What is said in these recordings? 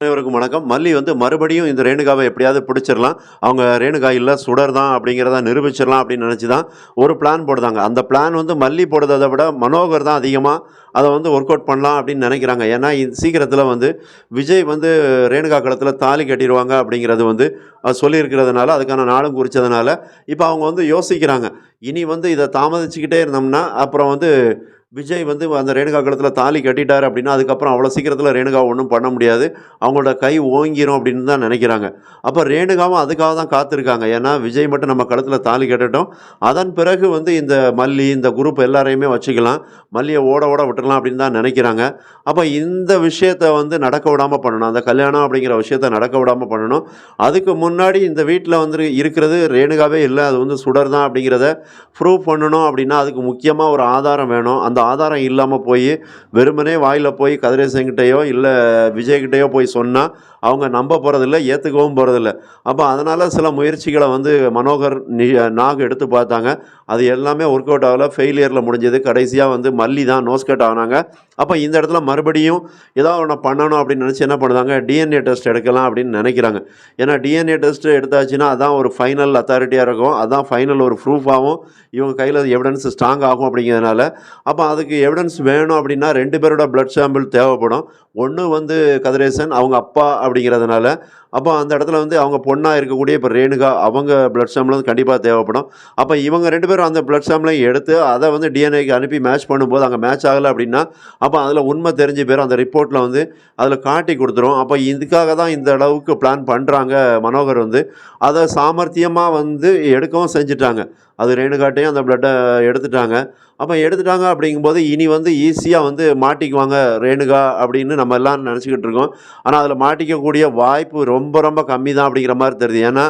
அனைவருக்கும் வணக்கம். மல்லி வந்து மறுபடியும் இந்த ரேணுகாவ எப்படியாவது பிடிச்சிரலாம். அவங்க ரேணுகா இல்ல சுடர் தான் அப்படிங்கிறத நிரூபிச்சிரலாம் அப்படின்னு நினைச்சு தான் ஒரு பிளான் போடுதாங்க. அந்த பிளான் வந்து மல்லி போடுறத விட மனோகர் தான் அதிகமா அத வந்து ஒர்க் அவுட் பண்ணலாம் அப்படின்னு நினைக்கிறாங்க. ஏன்னா, சீக்கிரத்தில வந்து விஜய் வந்து ரேணுகா கழுத்தில தாலி கட்டிருவாங்க அப்படிங்கிறது வந்து சொல்லியிருக்கிறதுனால, அதுக்கான நாளும் குறிச்சதுனால, இப்ப அவங்க வந்து யோசிக்கிறாங்க. இனி வந்து இத தாமதிச்சுக்கிட்டே இருந்தோம்னா, அப்புறம் வந்து விஜய் வந்து அந்த ரேணுகா கழுத்தில தாலி கட்டிட்டாரு அப்படின்னா, அதுக்கப்புறம் அவ்வளோ சீக்கிரத்தில ரேணுகாவ ஒண்ணும் பண்ண முடியாது. அவங்களோட கை ஓங்கிரும் அப்படின்னு தான் நெனைக்கிறாங்க. அப்ப ரேணுகாவும் அதுக்காக தான் காத்திருக்காங்க. ஏன்னா, விஜய் மட்டும் நம்ம கழுத்தில தாலி கட்டட்டும். அதன் பிறகு வந்து இந்த மல்லி, இந்த குரூப் எல்லாரையுமே வச்சுக்கலாம். மல்லிய ஓட ஓட விட்டுறலாம் அப்படின்னு தான் நெனைக்கிறாங்க. அப்ப இந்த விஷயத்த வந்து நடக்க விடாம பண்ணணும். அந்த கல்யாணம் அப்படிங்கிற விஷயத்த நடக்க விடாம பண்ணணும். அதுக்கு முன்னாடி இந்த வீட்ல வந்து இருக்கிறது ரேணுகாவே இல்ல. அது வந்து சுடர் தான் அப்படிங்கிறத ப்ரூவ் பண்ணணும் அப்படின்னா, அதுக்கு முக்கியமா ஒரு ஆதாரம் வேணும். அந்த ஆதாரம் இல்லாம போயி, வெறுமனே வாயில போய் கதிரேசன்கிட்டயோ, இல்ல விஜய்கிட்டயோ போய் சொன்னா, அவங்க நம்ப போறதில்ல, ஏத்துக்கவும் போறதில்ல. அப்ப அதனால சில முயற்சிகள வந்து மனோகர், நாக் எடுத்து பார்த்தாங்க. அது எல்லாமே ஒர்க் அவுட் ஆகல. ஃபெயிலியர்ல முடிஞ்சது. கடைசியா வந்து மல்லி தான் நோஸ் கட் ஆனாங்க. அப்ப இந்த இடத்துல மறுபடியும் ஏதாவது ஒண்ண பண்ணணும் அப்படின்னு நினைச்சு என்ன பண்ணுதாங்க, டிஎன்ஏ டெஸ்ட் எடுக்கலாம் அப்படின்னு நினைக்கிறாங்க. ஏன்னா டிஎன்ஏ டெஸ்ட் எடுத்தாச்சுன்னா, அதான் ஒரு ஃபைனல் அத்தாரிட்டியா இருக்கும். அதான் ஃபைனல் ஒரு ப்ரூஃபாவும் இவங்க கையில எவிடன்ஸ் ஸ்ட்ராங் ஆகும் அப்படிங்கிறதுனால, அப்ப அதுக்கு எவிடன்ஸ் வேணும் அப்படின்னா 2 பேரோட பிளட் சாம்பிள் தேவைப்படும். ஒண்ணு வந்து கதிரேசன், அவங்க அப்பா அப்படிங்கிறதுனால, அப்போ அந்த இடத்துல வந்து அவங்க பொண்ணா இருக்கக்கூடிய இப்ப ரேணுகா, அவங்க பிளட் சாம்பிள் வந்து கண்டிப்பா தேவைப்படும். அப்ப இவங்க 2 பேரும் அந்த பிளட் சாம்பிளையும் எடுத்து, அத வந்து டிஎன்ஏக்கு அனுப்பி மேட்ச் பண்ணும்போது, அங்க மேட்ச் ஆகல அப்படின்னா, அப்ப அதுல உண்மை தெரிஞ்சு போயிரும். அந்த ரிப்போர்ட்ல வந்து அதுல காட்டி குடுத்துரும். அப்ப இதுக்காக தான் இந்த அளவுக்கு பிளான் பண்றாங்க மனோகர் வந்து. அத சாமர்த்தியமா வந்து எடுக்கவும் செஞ்சுட்டாங்க. அது ரேணுகாட்டயும் அந்த பிளட்ட எடுத்துட்டாங்க. அப்ப எடுத்துட்டாங்க அப்படிங்கும்போது, இனி வந்து ஈஸியா வந்து மாட்டிக்குவாங்க ரேணுகா அப்படின்னு நம்ம எல்லாம் நெனச்சுக்கிட்டு இருக்கோம். ஆனா, அதுல மாட்டிக்கக்கூடிய வாய்ப்பு ரொம்ப ரொம்ப கம்மி தான் அப்படிங்கிற மாரி தெரியுது. ஏன்னா,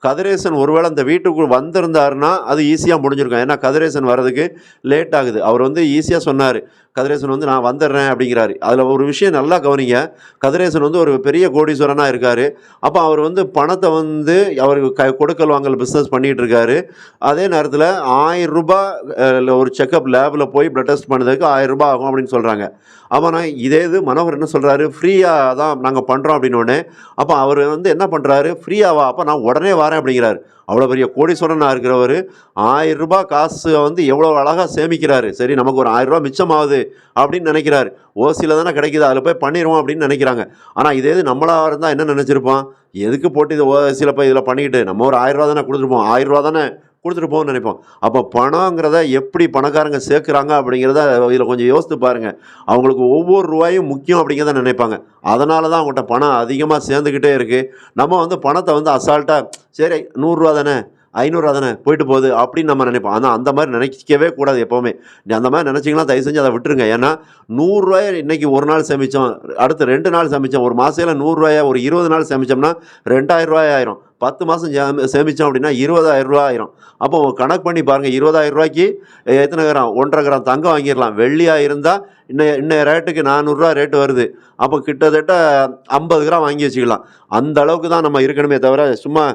கதிரேசன் ஒருவேள அந்த வீட்டுக்குள் வந்திருந்தாருன்னா, அது ஈஸியா முடிஞ்சிருக்கும். ஏன்னா, கதிரேசன் வர்றதுக்கு லேட் ஆகுது. அவர் வந்து ஈஸியா சொன்னாரு. கதிரேசன் வந்து நான் வந்துடுறேன் அப்படிங்கிறாரு. அதுல ஒரு விஷயம் நல்லா கவனிங்க. கதிரேசன் வந்து ஒரு பெரிய கோடீஸ்வரனா இருக்காரு. அப்ப அவர் வந்து பணத்த வந்து அவரு கொடுக்கல் வாங்கல் பிசினஸ் பண்ணிட்டு இருக்காரு. அதே நேரத்தில ரூ. 1000 ஒரு செக்கப் லேப்ல போய் பிளட் டெஸ்ட் பண்ணதுக்கு ரூ. 1000 ஆகும் அப்படின்னு சொல்றாங்க. ஆமாண்ணா, இதே இது மனோகர் என்ன சொல்றாரு, ஃப்ரீயா தான் நாங்க பண்றோம் அப்படின்னோனே, அப்ப அவரு வந்து என்ன பண்றாரு, ஃப்ரீயாவா? அப்ப நான் உடனே வாரேன் அப்படிங்கிறாரு. அவ்வளோ பெரிய கோடீஸ்வரனா இருக்கிறவரு ரூ. 1000 காசு வந்து எவ்வளோ அழகா சேமிக்கிறாரு. சரி, நமக்கு ஒரு ரூ. 1000 மிச்சமாகுது அப்படின்னு நினைக்கிறாரு. ஓசியில தானே கிடைக்குது, அதில போய் பண்ணிருவோம் அப்படின்னு நினைக்கிறாங்க. ஆனா இதே இது நம்மளா இருந்தா என்ன நினைச்சிருப்போம்? எதுக்கு போட்டு இத ஓசியில போய் இதில பண்ணிக்கிட்டு, நம்ம ஒரு ரூ. 1000 தானே குடுத்துருப்போம். ரூ. 1000 தானே குடுத்துட்டு போவோம்னு நினைப்போம். அப்ப பணங்கிறத எப்படி பணக்காரங்க சேர்க்கிறாங்க அப்படிங்கிறத இதில கொஞ்சம் யோசித்து பாருங்க. அவங்களுக்கு ஒவ்வொரு ரூவாயும் முக்கியம் அப்படிங்கிறத நினைப்பாங்க. அதனால தான் அவங்கட்ட பணம் அதிகமா சேர்ந்துக்கிட்டே இருக்கு. நம்ம வந்து பணத்த வந்து அசால்ட்டா, சரி ரூ. 100 தானே, ரூ. 500 தானே போயிட்டு போகுது அப்படின்னு நம்ம நினைப்போம். ஆனா அந்த மாரி நினைக்கவே கூடாது எப்பவுமே. அந்த மாரி நினைச்சீங்கன்னா தயவு செஞ்சு அத விட்டுருங்க. ஏன்னா ரூ. 100 இன்னைக்கு ஒரு நாள் சேமிச்சோம். அடுத்து 2 நாள் சேமிச்சோம். ஒரு மாசையில ரூ. 100 ஒரு 20 நாள் சேமிச்சோம்னா ரூ. 2000 ஆயிரும். 10 மாசம் சேமிச்சோம் அப்படின்னா ரூ. 20,000 ஆயிரும். அப்போ கணக்கு பண்ணி பாருங்க. ரூ. 20,000க்கு எத்தனை கிராம்? 1 1/2 கிராம் தங்கம் வாங்கிரலாம். வெள்ளியா இருந்தா இன்னைய ரேட்டுக்கு ரூ. 400 ரேட் வருது. அப்போ கிட்டத்தட்ட 50 கிராம் வாங்கி வச்சுக்கலாம். அந்த அளவுக்கு தான் நம்ம இருக்கணுமே தவிர, சும்மா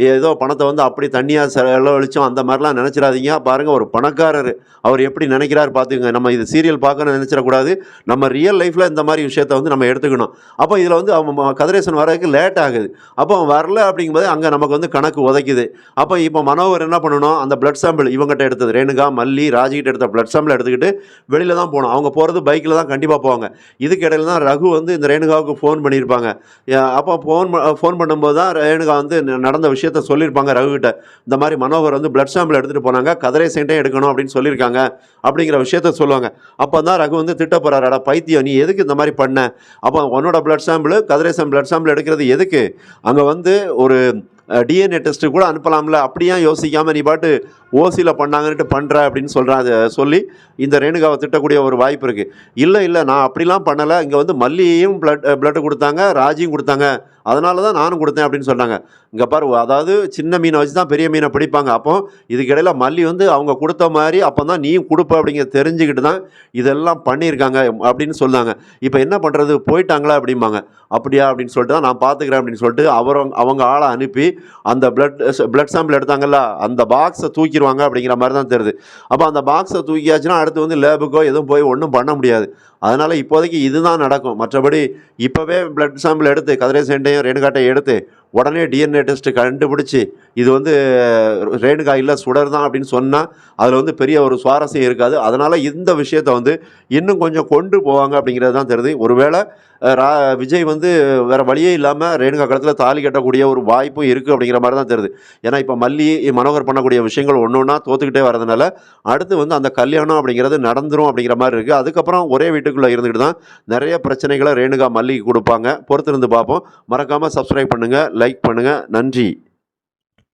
ஏதோ பணத்த வந்து அப்படி தண்ணியா செலவழிச்சோம் அந்த மாரிலாம் நெனச்சிராதீங்க. பாருங்க, ஒரு பணக்காரரு. அவர் எப்படி நெனைக்கிறாரு பார்த்துக்கங்க. நம்ம இது சீரியல் பார்க்கணும்னு நெனச்சிடக்கூடாது. நம்ம ரியல் லைஃப்ல இந்த மாரி விஷயத்த வந்து நம்ம எடுத்துக்கணும். அப்போ இதில வந்து கதிரேசன் வரதுக்கு லேட் ஆகுது. அப்போ அவன் வரல அப்படிங்கும்போது அங்க நமக்கு வந்து கணக்கு உதைக்குது. அப்போ இப்போ மனோகர் என்ன பண்ணணும், அந்த பிளட் சாம்பிள் இவங்ககிட்ட எடுத்தது ரேணுகா, மல்லி, ராஜிகிட்ட எடுத்த பிளட் சாம்பிள் எடுத்துக்கிட்டு வெளியில தான் போணும். அவங்க போறது பைக்ல தான் கண்டிப்பா போவாங்க. இதுக்கு இடையில தான் ரகு வந்து இந்த ரேணுகாவுக்கு ஃபோன் பண்ணியிருப்பாங்க. அப்போ ஃபோன் பண்ணும்போது தான் ரேணுகா வந்து நடந்த விஷயத்த சொல்லியிருப்பாங்க ரகுகிட்ட. இந்த மாரி மனோகர் வந்து பிளட் சாம்பிள் எடுத்துட்டு போனாங்க. கதிரேசன்ட்டயும் எடுக்கணும் அப்படின்னு சொல்லியிருக்காங்க அப்படிங்கிற விஷயத்த சொல்லுவாங்க. அப்ப தான் ரகு வந்து திட்ட போறாரு. அட பைத்தியம், நீ எதுக்கு இந்த மாரி பண்ண? அப்ப உன்னோட blood sample, Kathiresan blood sample எடுக்கிறது எதுக்கு? அங்க வந்து ஒரு டிஎன்ஏ டெஸ்ட் கூட அனுப்பலாம்ல. அப்படியே யோசிக்காம நீ பாட்டு ஓசியில பண்ணாங்கன்னுட்டு பண்ற அப்படின்னு சொல்றான். சொல்லி இந்த ரேணுகாவை திட்டக்கூடிய ஒரு வாய்ப்பு இருக்கு. இல்ல நான் அப்படிலாம் பண்ணல. இங்க வந்து மல்லியையும் பிளட் குடுத்தாங்க, ராஜியும் குடுத்தாங்க அதனால தான் நானும் கொடுத்தேன் அப்படின்னு சொன்னாங்க. இங்கே பாரு, அதாவது சின்ன மீனை வச்சு தான் பெரிய மீனை பிடிப்பாங்க. அப்போ இதுக்கிடையில மல்லி வந்து அவங்க கொடுத்த மாதிரி அப்போ தான் நீயும் கொடுப்ப அப்படிங்கிறத தெரிஞ்சுக்கிட்டு தான் இதெல்லாம் பண்ணியிருக்காங்க அப்படின்னு சொன்னாங்க. இப்போ என்ன பண்ணுறது, போயிட்டாங்களா அப்படிம்பாங்க. அப்படியா அப்படின்னு சொல்லிட்டு தான் நான் பார்த்துக்கிறேன் அப்படின்னு சொல்லிட்டு அவங்க ஆளை அனுப்பி அந்த பிளட் சாம்பிள் எடுத்தாங்கல்ல, அந்த பாக்ஸை தூக்கிடுவாங்க அப்படிங்கிற மாதிரி தான் தெரியுது. அப்போ அந்த பாக்ஸை தூக்கியாச்சுன்னா அடுத்து வந்து லேபுக்கோ எதுவும் போய் ஒன்றும் பண்ண முடியாது. அதனால் இப்போதைக்கு இதுதான் நடக்கும். மற்றபடி இப்போவே பிளட் சாம்பிள் எடுத்து கதிரேசன்ட்டையும் ரேணுகாட்டையும் எடுத்து உடனே டிஎன்ஏ டெஸ்ட் கண்டுபிடிச்சி இது வந்து ரேணுகா இல்லை சுடர் தான் அப்படின்னு சொன்னால் அதில் வந்து பெரிய ஒரு சுவாரஸ்யம் இருக்காது. அதனால் இந்த விஷயத்தை வந்து இன்னும் கொஞ்சம் கொண்டு போவாங்க அப்படிங்கிறது தான் தெரியுது. ஒருவேளை விஜய் வந்து வேறு வழியே இல்லாமல் ரேணுகா காலத்தில் தாலி கட்டக்கூடிய ஒரு வாய்ப்பும் இருக்குது அப்படிங்கிற மாதிரி தான் தெரியுது. ஏன்னா இப்போ மல்லி மனோகர் பண்ணக்கூடிய விஷயங்கள் ஒன்று ஒன்றா தோத்துக்கிட்டே வரதுனால அடுத்து வந்து அந்த கல்யாணம் அப்படிங்கிறது நடந்துரும் அப்படிங்கிற மாதிரி இருக்குது. அதுக்கப்புறம் ஒரே வீட்டுக்குள்ளே இருந்துக்கிட்டு தான் நிறைய பிரச்சனைகளை ரேணுகா மல்லிக்கு கொடுப்பாங்க. பொறுத்திருந்து பார்ப்போம். மறக்காமல் சப்ஸ்கிரைப் பண்ணுங்கள், லைக் பண்ணுங்கள். நன்றி.